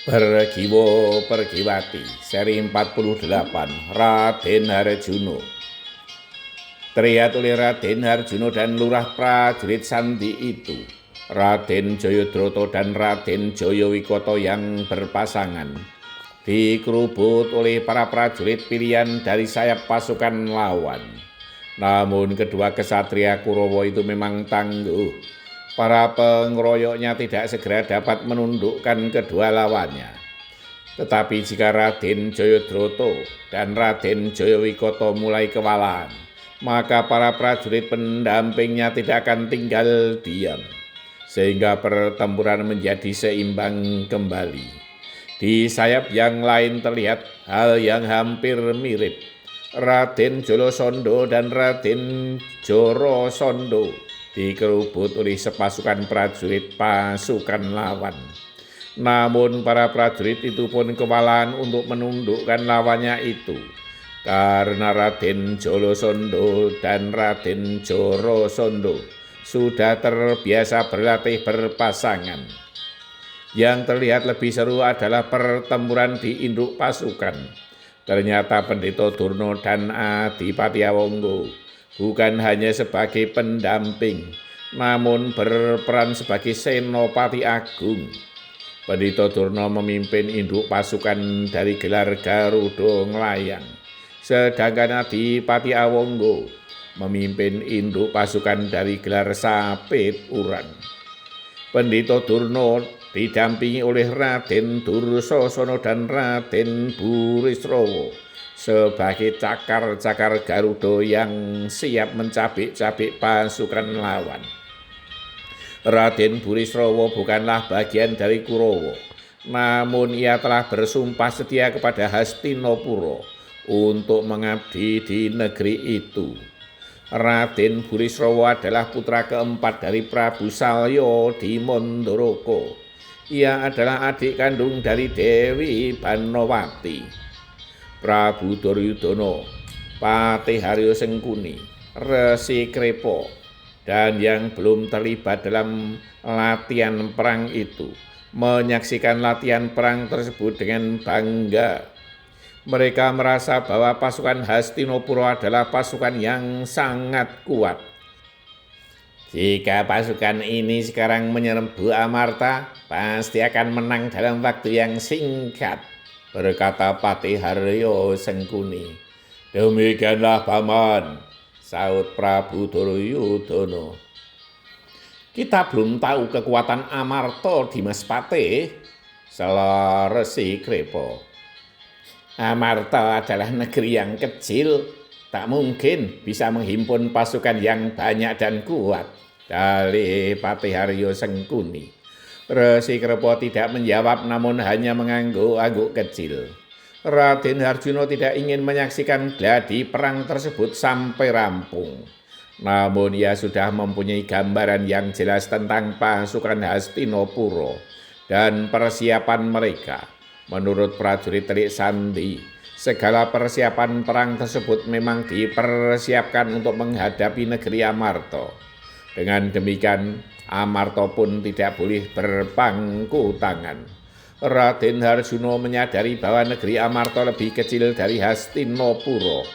Pergiwo Pergiwati seri 48 Raden Harjuno. Teriak oleh Raden Harjuno dan lurah prajurit Sandi itu, Raden Jayadrata dan Raden Jayawikata yang berpasangan, dikerubut oleh para prajurit pilihan dari sayap pasukan lawan. Namun kedua kesatria Kurawa itu memang tangguh. Para pengeroyoknya tidak segera dapat menundukkan kedua lawannya. Tetapi jika Raden Jayadrata dan Raden Jayawikata mulai kewalahan, maka para prajurit pendampingnya tidak akan tinggal diam, sehingga pertempuran menjadi seimbang kembali. Di sayap yang lain terlihat hal yang hampir mirip. Raden Jalosandha dan Raden Jarasandha dikerubut oleh sepasukan prajurit pasukan lawan. Namun para prajurit itu pun kewalahan untuk menundukkan lawannya itu, karena Raden Jalosandha dan Raden Jarasandha sudah terbiasa berlatih berpasangan. Yang terlihat lebih seru adalah pertempuran di induk pasukan. Ternyata Pendeta Durna dan Adipati Awangga bukan hanya sebagai pendamping, namun berperan sebagai senopati agung. Pendeta Durna memimpin induk pasukan dari gelar Garuda Nglayang, sedangkan Adipati Awangga memimpin induk pasukan dari gelar Sapit Uran. Pendeta Durna didampingi oleh Raden Dursasana dan Raden Burisrawa sebagai cakar-cakar Garuda yang siap mencabik-cabik pasukan lawan. Raden Burisrawa bukanlah bagian dari Kurawa, namun ia telah bersumpah setia kepada Hastinapura untuk mengabdi di negeri itu. Raden Burisrawa adalah putra keempat dari Prabu Salya di Mandaraka. Ia adalah adik kandung dari Dewi Banawati. Prabu Duryudana, Patiharya Sengkuni, Resi Krepa, dan yang belum terlibat dalam latihan perang itu menyaksikan latihan perang tersebut dengan bangga. Mereka merasa bahwa pasukan Hastinapura adalah pasukan yang sangat kuat. Jika pasukan ini sekarang menyerbu Amarta, pasti akan menang dalam waktu yang singkat, berkata Patiharya Sengkuni. Demikianlah paman, saut Prabu Duryudana. Kita belum tahu kekuatan Amarta, Dimas Patih, sela Resi Krepa. Amarta adalah negeri yang kecil, tak mungkin bisa menghimpun pasukan yang banyak dan kuat, dalih Patiharya Sengkuni. Resi Krepa tidak menjawab, namun hanya mengangguk-angguk kecil. Raden Harjuno tidak ingin menyaksikan gladi perang tersebut sampai rampung. Namun ia sudah mempunyai gambaran yang jelas tentang pasukan Hastinapura dan persiapan mereka. Menurut prajurit Telik Sandi, segala persiapan perang tersebut memang dipersiapkan untuk menghadapi negeri Amarta. Dengan demikian, Amarta pun tidak boleh berpangku tangan. Raden Harjuno menyadari bahwa negeri Amarta lebih kecil dari Hastinapura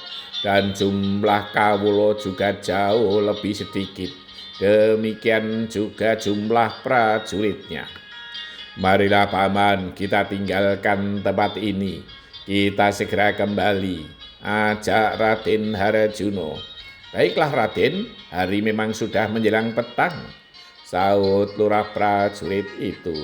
dan jumlah kawula juga jauh lebih sedikit. Demikian juga jumlah prajuritnya. Marilah paman, kita tinggalkan tempat ini. Kita segera kembali, ajak Raden Harjuno. Baiklah Raden, hari memang sudah menjelang petang, saut lurah prajurit itu.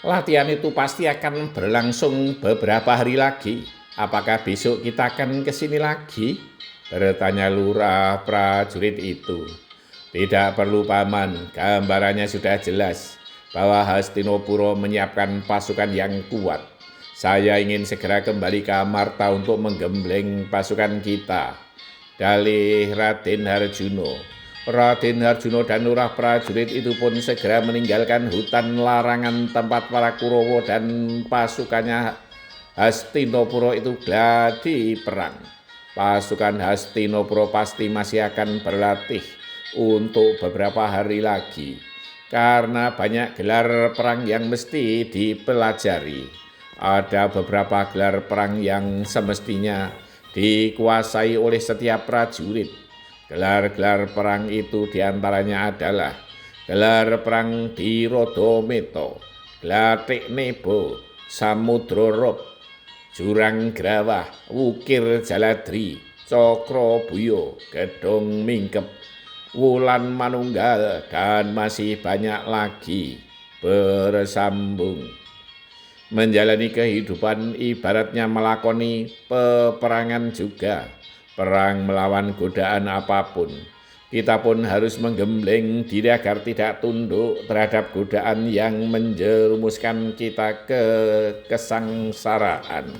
Latihan itu pasti akan berlangsung beberapa hari lagi. Apakah besok kita akan ke sini lagi? Bertanya lurah prajurit itu. Tidak perlu paman, gambarannya sudah jelas bahwa Hastinapura menyiapkan pasukan yang kuat. Saya ingin segera kembali ke Amarta untuk menggembleng pasukan kita, dalih Raden Harjuno. Raden Harjuno dan lurah prajurit itu pun segera meninggalkan hutan larangan tempat para Kurawa dan pasukannya Hastinapura itu gladi perang. Pasukan Hastinapura pasti masih akan berlatih untuk beberapa hari lagi. karena banyak gelar perang yang mesti dipelajari. Ada beberapa gelar perang yang semestinya dikuasai oleh setiap prajurit. Gelar-gelar perang itu diantaranya adalah gelar perang di Rodometo, Glatik Nebo, Samudro Rob, Jurang Grawah, Wukir Jaladri, Cokro Buyo, Gedong Mingkep, Wulan Manunggal, dan masih banyak lagi bersambung. Menjalani kehidupan ibaratnya melakoni peperangan juga, perang melawan godaan apapun. Kita pun harus menggembleng diri agar tidak tunduk terhadap godaan yang menjerumuskan kita ke kesengsaraan.